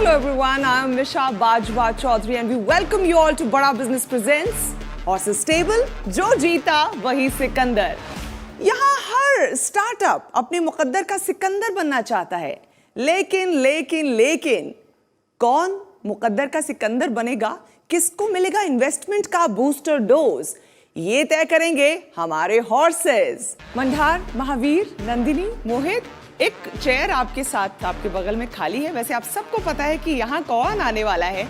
Hello everyone, I am Misha Bajwa Chaudhary and we welcome you all to Bada Business Presents Horses Stable, जो जीता वही सिकंदर। यहाँ हर startup अपने मुकद्दर का सिकंदर बनना चाहता है, लेकिन कौन मुकद्दर का सिकंदर बनेगा, किसको मिलेगा इन्वेस्टमेंट का बूस्टर डोज, ये तय करेंगे हमारे हॉर्सेस। मंडार, महावीर, नंदिनी, मोहित, एक चेयर आपके साथ आपके बगल में खाली है। वैसे आप सबको पता है कि यहाँ कौन आने वाला है।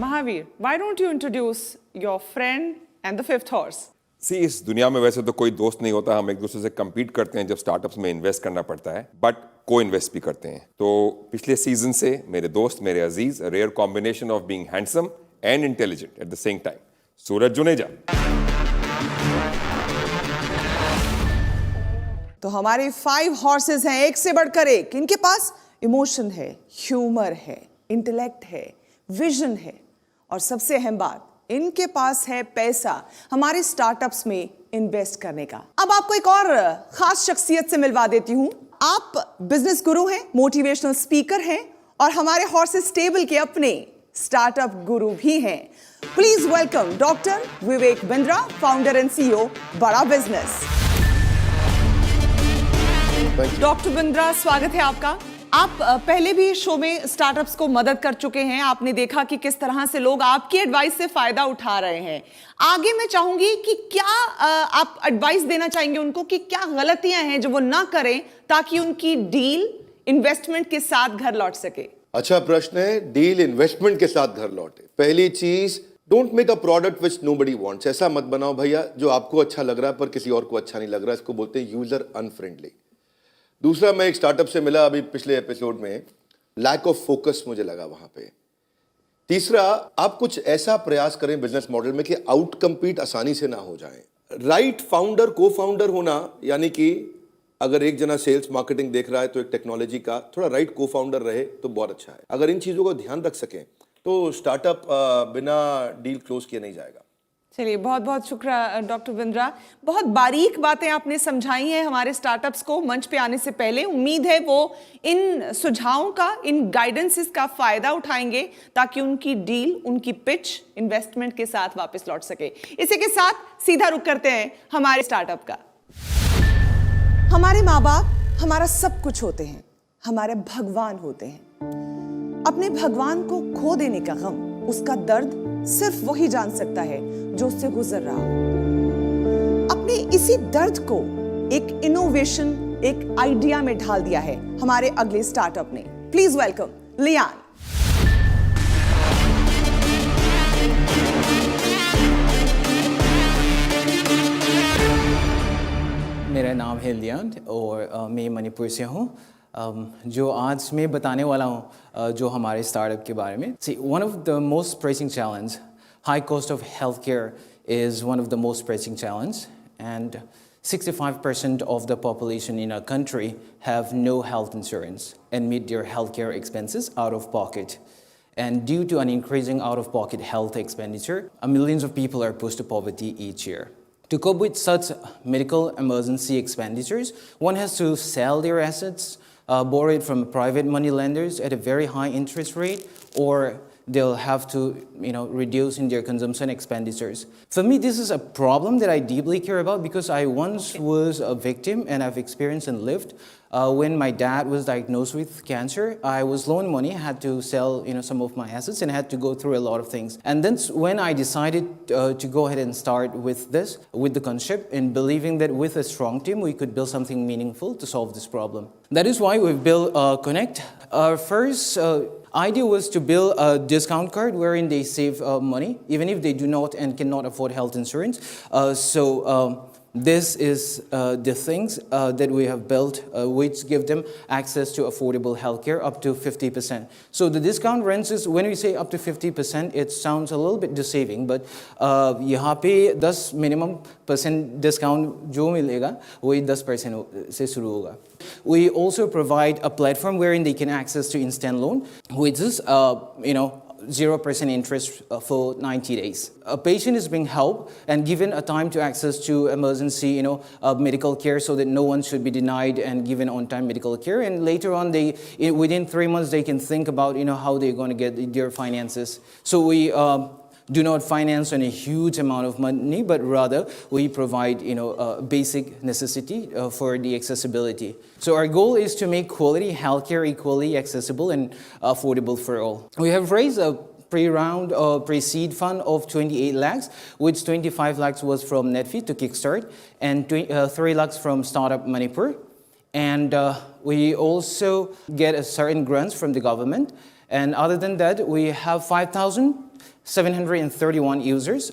Mahavir, why don't you introduce your friend and the fifth horse? सी इस दुनिया में वैसे तो कोई दोस्त नहीं होता, हम एक दूसरे से compete करते हैं जब स्टार्टअप्स में इन्वेस्ट करना पड़ता है, बट को इन्वेस्ट भी करते हैं। तो पिछले सीजन से मेरे दोस्त, मेरे अजीज, rare combination of being handsome and intelligent at the same time, Suraj Juneja. तो हमारे 5 हॉर्सेस हैं, एक से बढ़कर एक। इनके पास इमोशन है, ह्यूमर है, इंटेलेक्ट है, विजन है और सबसे अहम बात, इनके पास है पैसा हमारे स्टार्टअप्स में इन्वेस्ट करने का। अब आपको एक और खास शख्सियत से मिलवा देती हूं। आप बिजनेस गुरु हैं, मोटिवेशनल स्पीकर हैं और हमारे हॉर्सेस स्टेबल के अपने स्टार्टअप गुरु भी हैं। Please welcome doctor Vivek Bindra, founder and CEO बड़ा बिजनेस। डॉक्टर बिंद्रा, स्वागत है आपका। आप पहले भी शो में स्टार्टअप्स को मदद कर चुके हैं। आपने देखा कि किस तरह से लोग आपकी एडवाइस से फायदा उठा रहे हैं। आगे मैं चाहूंगी कि क्या आप एडवाइस देना चाहेंगे उनको कि क्या गलतियां हैं जो वो ना करें ताकि उनकी डील इन्वेस्टमेंट के साथ घर लौट सके। अच्छा प्रश्न है। डील इन्वेस्टमेंट के साथ घर लौटे। पहली चीज, don't make a product which nobody wants. ऐसा मत बनाओ भैया जो आपको अच्छा लग रहा है पर किसी और को अच्छा नहीं लग रहा है। इसको बोलते हैं यूजर अनफ्रेंडली। दूसरा, मैं एक स्टार्टअप से मिला अभी पिछले एपिसोड में, लैक ऑफ फोकस मुझे लगा वहां पे। तीसरा, आप कुछ ऐसा प्रयास करें बिजनेस मॉडल में कि आउट कम्पीट आसानी से ना हो जाए। राइट फाउंडर, को फाउंडर होना, यानी कि अगर एक जना सेल्स मार्केटिंग देख रहा है तो एक टेक्नोलॉजी का थोड़ा राइट को फाउंडर रहे तो बहुत अच्छा है। अगर इन चीजों को ध्यान रख सकें तो स्टार्टअप बिना डील क्लोज किए नहीं जाएगा। चलिए, बहुत बहुत शुक्रिया डॉक्टर बिंद्रा। बहुत बारीक बातें आपने समझाई हैं हमारे स्टार्टअप्स को मंच पे आने से पहले। उम्मीद है वो इन सुझावों का, इन गाइडेंसेस का फायदा उठाएंगे ताकि उनकी डील, उनकी पिच इन्वेस्टमेंट के साथ वापस लौट सके। इसी के साथ सीधा रुख करते हैं हमारे स्टार्टअप का। हमारे माँ बाप हमारा सब कुछ होते हैं, हमारे भगवान होते हैं। अपने भगवान को खो देने का गम, उसका दर्द सिर्फ वही जान सकता है जो उससे गुजर रहा हो। अपने इसी दर्द को एक इनोवेशन, एक आइडिया में ढाल दिया है हमारे अगले स्टार्टअप ने। Please welcome Lian. मेरा नाम है लियान और मैं मणिपुर से हूँ। जो आज मैं बताने वाला हूँ जो हमारे स्टार्टअप के बारे में। See, one of the most pressing challenge, high cost of healthcare is one of the most pressing challenge, and 65% of the population in our country have no health insurance and meet their healthcare expenses out of pocket. And due to an increasing out-of-pocket health expenditure, millions of people are pushed to poverty each year. To cope with such medical emergency expenditures, one has to sell their assets, borrow it from private money lenders at a very high interest rate, or they'll have to, reduce in their consumption expenditures. For me, this is a problem that I deeply care about because I once was a victim and I've experienced and lived. When my dad was diagnosed with cancer, I was low on money, had to sell, some of my assets and had to go through a lot of things. And then when I decided to go ahead and start with this, with the concept and believing that with a strong team, we could build something meaningful to solve this problem. That is why we've built Connect. Our first idea was to build a discount card wherein they save money, even if they do not and cannot afford health insurance. This is the things that we have built which give them access to affordable healthcare up to 50%. So the discount range is, when we say up to 50%, it sounds a little bit deceiving, but यहाँ पे 10 minimum % discount जो मिलेगा वही 10% से शुरू होगा. We also provide a platform wherein they can access to instant loan, which is 0% interest for 90 days. A patient is being helped and given a time to access to emergency, medical care, so that no one should be denied and given on-time medical care. And later on, within 3 months, they can think about, how they're going to get their finances. So we do not finance on a huge amount of money, but rather we provide, a basic necessity for the accessibility. So our goal is to make quality healthcare equally accessible and affordable for all. We have raised a pre-round or pre-seed fund of 28 lakhs, which 25 lakhs was from Netfeed to Kickstart, and 3 lakhs from Startup Manipur. And we also get a certain grants from the government. And other than that, we have 5,731 users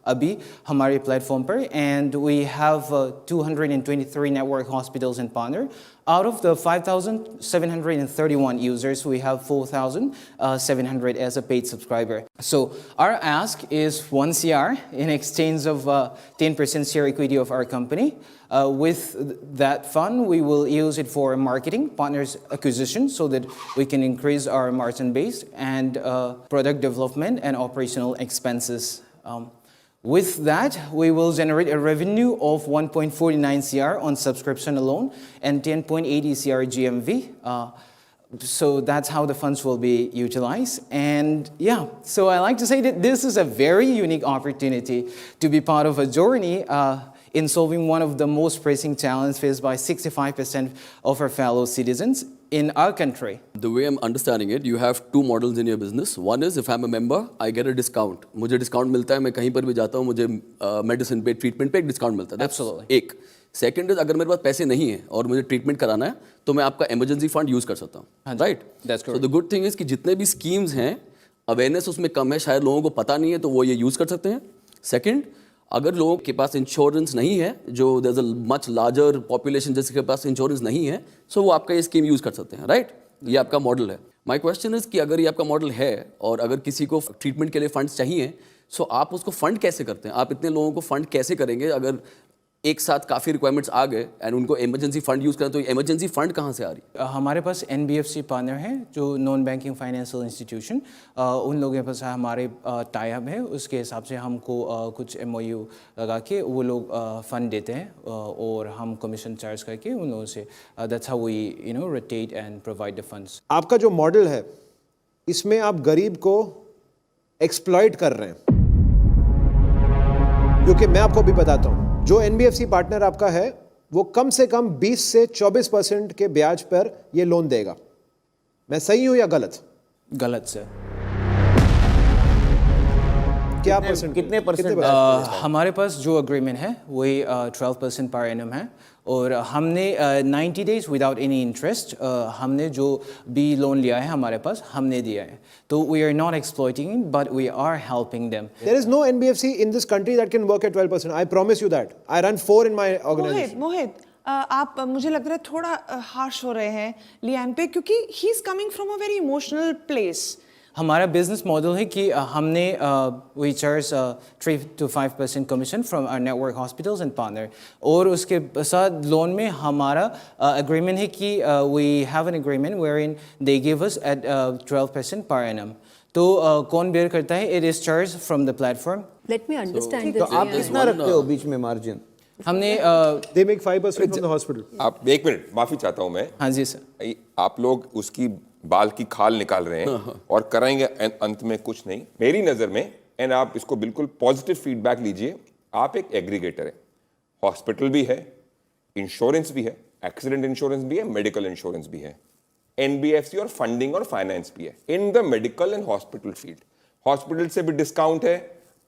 अभी हमारे platform पर, and we have 223 network hospitals and partner. Out of the 5,731 users, we have 4,700 as a paid subscriber. So our ask is 1 CR in exchange of 10% share equity of our company. With that fund, we will use it for marketing, partners acquisition, so that we can increase our margin base, and product development and operational expenses. With that, we will generate a revenue of 1.49 CR on subscription alone and 10.80 CR GMV. So that's how the funds will be utilized. And yeah, so I like to say that this is a very unique opportunity to be part of a journey in solving one of the most pressing challenges faced by 65% of our fellow citizens in our country. The way I'm understanding it, you have two models in your business. One is if I'm a member, I get a discount. मुझे discount मिलता है, मैं कहीं पर भी जाता हूँ, मुझे medicine पे, treatment पे एक discount मिलता है. That's Absolutely. एक. Second is अगर मेरे पास पैसे नहीं है और मुझे treatment कराना है, तो मैं आपका emergency fund use कर सकता हूँ. Right? That's correct. So the good thing is कि जितने भी schemes हैं, awareness उसमें कम है, शायद लोगों को पता नहीं है, तो वो ये use कर सकते हैं. Second, अगर लोगों के पास इंश्योरेंस नहीं है, जो there's a much larger population जिसके पास इंश्योरेंस नहीं है, so वो आपका ये स्कीम यूज़ कर सकते हैं, राइट? ये आपका मॉडल है. माय क्वेश्चन इज कि अगर ये आपका मॉडल है और अगर किसी को ट्रीटमेंट के लिए फंड्स चाहिए, सो आप उसको फंड कैसे करते हैं? आप इतने लोगों को फंड कैसे करेंगे अगर एक साथ काफ़ी रिक्वायरमेंट्स आ गए एंड उनको इमरजेंसी फंड यूज़ करें, तो इमरजेंसी फंड कहाँ से आ रही है? हमारे पास NBFC पार्टनर है, जो नॉन बैंकिंग फाइनेंशियल इंस्टीट्यूशन, उन लोगों के पास हमारे टाई अप है. उसके हिसाब से हमको कुछ MOU लगा के वो लोग फंड देते हैं और हम कमीशन चार्ज करके उन लोगों से that's how we rotate and provide the funds. आपका जो मॉडल है, इसमें आप गरीब को एक्सप्लॉइट कर रहे हैं, क्योंकि मैं आपको भी बताता हूं, जो NBFC पार्टनर आपका है वो कम से कम 20 से 24% के ब्याज पर ये लोन देगा. मैं सही हूं या गलत? गलत सर. क्या परसेंट? कितने परसेंट? हमारे पास जो अग्रीमेंट है वही 12% पर एनम है, और हमने 90 डेज विदाउट एनी इंटरेस्ट हमने जो भी लोन लिया है हमारे पास हमने दिया है. तो we are not exploiting but we are helping them. There is no NBFC in this country that can work at 12%. I promise you that. I run 4 in my organization. मोहित, आप मुझे लग रहा है थोड़ा हार्श हो रहे हैं लियान पे, क्योंकि he is coming from a very emotional place. हमारा बिजनेस मॉडल है कि हमने we charge 3 to 5% commission from our network hospitals and partner, और उसके साथ लोन में हमारा एग्रीमेंट है कि we have an agreement wherein they give us at 12% per annum. तो कौन बेयर करता है? It is charge from the platform. Let me understand तो आप कितना रखते हो बीच में मार्जिन? हमने They make 5% from the hospital. आप एक मिनट, माफी चाहता हूं मैं. हाँ जी सर. आप लोग उसकी बाल की खाल निकाल रहे हैं और कराएंगे अंत में कुछ नहीं. मेरी नजर में, एंड आप इसको बिल्कुल पॉजिटिव फीडबैक लीजिए, आप एक एग्रीगेटर है. हॉस्पिटल भी है, इंश्योरेंस भी है, एक्सीडेंट इंश्योरेंस भी है, मेडिकल इंश्योरेंस भी है, NBFC और फंडिंग और फाइनेंस भी है in the medical and hospital field. Hospital से भी डिस्काउंट है,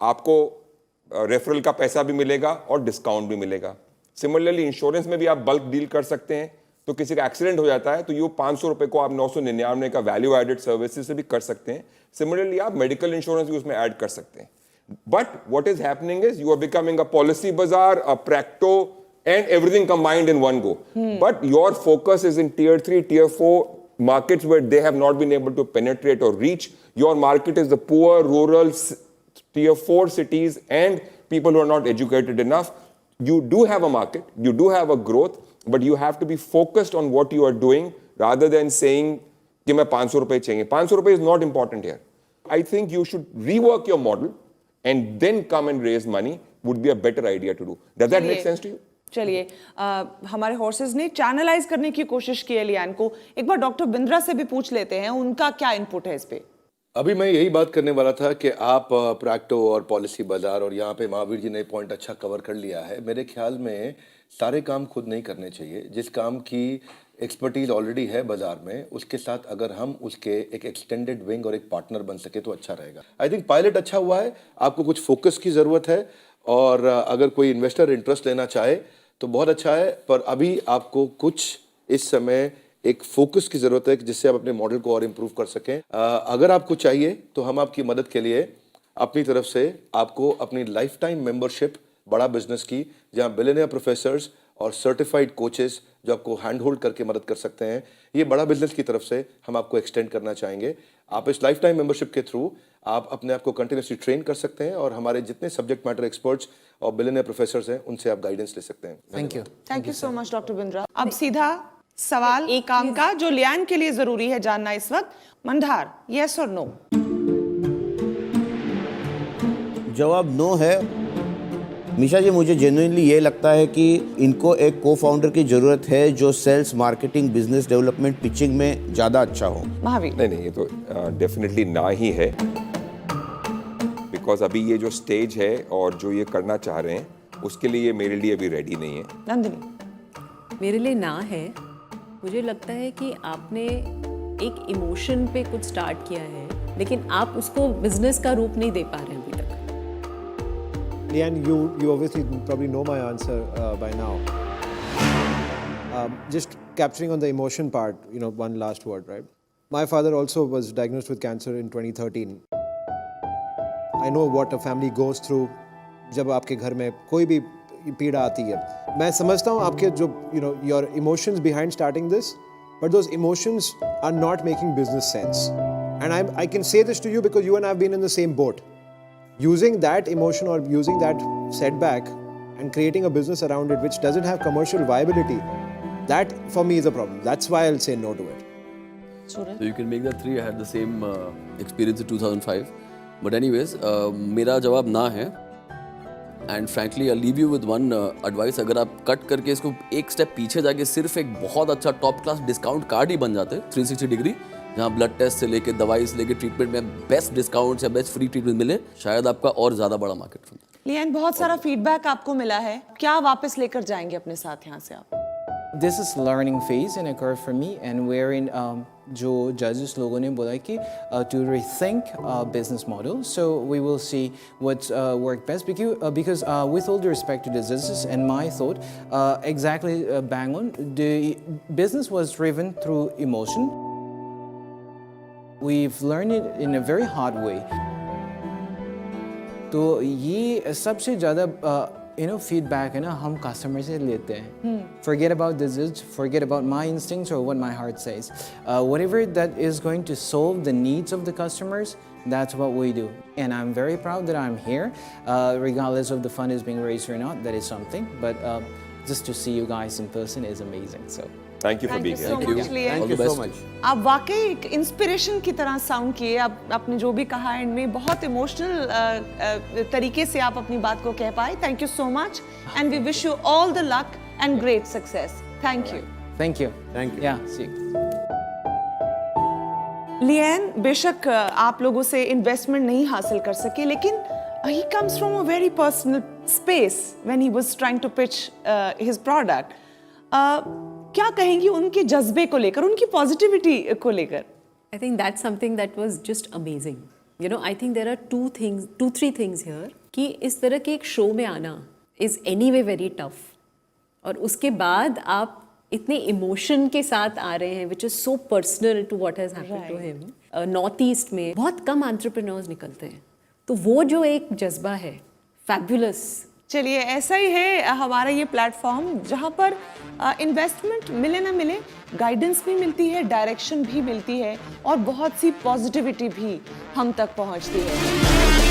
आपको रेफरल का पैसा भी मिलेगा और डिस्काउंट भी मिलेगा. सिमिलरली इंश्योरेंस में भी आप बल्क डील कर सकते हैं. तो किसी का एक्सीडेंट हो जाता है तो ये 500 रुपए को आप 999 का वैल्यू एडेड सर्विसेज से भी कर सकते हैं. सिमिलरली आप मेडिकल इंश्योरेंस भी उसमें ऐड कर सकते हैं. But what is happening is you are becoming a Policybazaar, a Practo, and everything combined in one go. But your focus is in tier 3, tier 4 markets where they have not been able to penetrate or reach. Your market is the poor, rural, tier 4 cities and people who are not educated enough. You do have a market, you do have a growth, but you have to be focused on what you are doing rather than saying कि मैं 500 रुपए चाहिए. 500 रुपए is not important here. I think you should rework your model and then come and raise money would be a better idea to do. Does that make sense to you? चलिए हमारे horses ने channelise करने की कोशिश की है Lian को। एक बार डॉक्टर बिंद्रा से भी पूछ लेते हैं उनका क्या इनपुट है इस पे। अभी मैं यही बात करने वाला था कि आप प्रैक्टो और पॉलिसी बाजार और यहाँ पे महावीर जी ने पॉइंट अच्छा कवर कर लिया है। मेरे ख्याल में सारे काम खुद नहीं करने चाहिए। जिस काम की एक्सपर्टीज ऑलरेडी है बाजार में, उसके साथ अगर हम उसके एक एक्सटेंडेड विंग और एक पार्टनर बन सके तो अच्छा रहेगा। आई थिंक पायलट अच्छा हुआ है, आपको कुछ फोकस की ज़रूरत है, और अगर कोई इन्वेस्टर इंटरेस्ट लेना चाहे तो बहुत अच्छा है, पर अभी आपको कुछ इस समय एक फोकस की ज़रूरत है जिससे आप अपने मॉडल को और इम्प्रूव कर सकें। अगर आपको चाहिए तो हम आपकी मदद के लिए अपनी तरफ से आपको अपनी लाइफ टाइम मेंबरशिप बड़ा बिजनेस की, जहां बिलियनियर प्रोफेसर्स और सर्टिफाइड कोचेस जो आपको हैंड होल्ड करके मदद कर सकते हैं, ये बड़ा बिजनेस की तरफ से हम आपको एक्सटेंड करना चाहेंगे। आप इस लाइफ टाइम मेंबरशिप के थ्रू आप अपने आप को कंटिन्यूसली ट्रेन कर सकते हैं और हमारे जितने सब्जेक्ट मैटर एक्सपर्ट्स और बिलियनियर प्रोफेसर्स हैं उनसे आप गाइडेंस ले सकते हैं। Thank you so much doctor Bindra. अब सीधा सवाल एक काम का जो लियान के लिए जरूरी है जानना इस वक्त, मंडार, यस और नो? जवाब नो है। मिशा जी, मुझे जेन्युइनली ये लगता है कि इनको एक को फाउंडर की ज़रूरत है जो sales, marketing, business development, pitching में ज़्यादा अच्छा हो। महावीर? नहीं, ये तो डेफिनेटली ना ही है, बिकॉज अभी ये जो स्टेज है और जो ये करना चाह रहे हैं उसके लिए मेरे लिए अभी रेडी नहीं है। नंदिनी? मेरे लिए ना है। मुझे लगता है कि आपने एक इमोशन पे कुछ स्टार्ट किया है, लेकिन आप उसको बिजनेस का रूप नहीं दे पा रहे हैं अभी तक। Lian, you obviously probably know my answer by now. Just capturing on the emotion part, one last word, right? My father also was diagnosed with cancer in 2013. I know what a family goes through जब आपके घर में कोई भी पीड़ा आती है। मैं समझता हूँ आपके जो your emotions behind starting this, but those emotions are not making business sense. And I can say this to you because you and I have been in the same boat. Using that emotion or using that setback and creating a business around it which doesn't have commercial viability, that for me is a problem. That's why I'll say no to it. So you can make that three. I had the same experience in 2005. But anyways, मेरा जवाब ना है. And frankly, I'll leave you with one advice. अगर आप cut करके इसको एक step पीछे जाके सिर्फ एक बहुत अच्छा टॉप क्लास डिस्काउंट कार्ड ही बन जाते 360 डिग्री, जहाँ ब्लड टेस्ट से लेके दवाई से लेके ट्रीटमेंट में बेस्ट डिस्काउंट्स या बेस्ट फ्री ट्रीटमेंट मिले, शायद आपका और ज़्यादा बड़ा मार्केट बनता है। लियान, बहुत सारा फीडबैक आपको मिला है, क्या वापस लेकर जाएंगे अपने साथ यहाँ से आप? This is learning phase and a curve for me, and wherein जो judges लोगों ने बोला कि to rethink business model, so we will see what's work best because with all due respect to the judges and my thought, exactly bang on, the business was driven through emotion. We've learned it in a very hard way. तो ये सबसे ज़्यादा feedback है ना हम customer से लेते हैं. Forget about the judge, forget about my instincts or what my heart says. Whatever that is going to solve the needs of the customers, that's what we do. And I'm very proud that I'm here, regardless of the fund is being raised or not. That is something. But just to see you guys in person is amazing. So. Thank you for being here. Thank you so much, Lian. Thank you so much. आप वाकई एक inspiration की तरह sound किए। आपने जो भी कहा एंड में बहुत इमोशनल तरीके से आप अपनी बात को कह पाए। Thank you so much and we wish you all the luck and great success. Thank you. Thank you. Thank you. Yeah, see you. लियान बेशक आप लोगों से इन्वेस्टमेंट नहीं हासिल कर सके, लेकिन he comes from a very personal space when he was trying to pitch his product. क्या कहेंगी उनके जज्बे को लेकर, उनकी पॉजिटिविटी को लेकर? I think that's something that was just amazing. I think there are two, three things here कि इस तरह के एक शो में आना is anyway very tough. और उसके बाद आप इतने इमोशन के साथ आ रहे हैं which is so personal to what has happened to him. North east में बहुत कम एंटरप्रेन्योर्स निकलते हैं, तो वो जो एक जज्बा है फैबुलस। चलिए, ऐसा ही है हमारा ये प्लेटफॉर्म जहाँ पर इन्वेस्टमेंट मिले ना मिले, गाइडेंस भी मिलती है, डायरेक्शन भी मिलती है और बहुत सी पॉजिटिविटी भी हम तक पहुँचती है।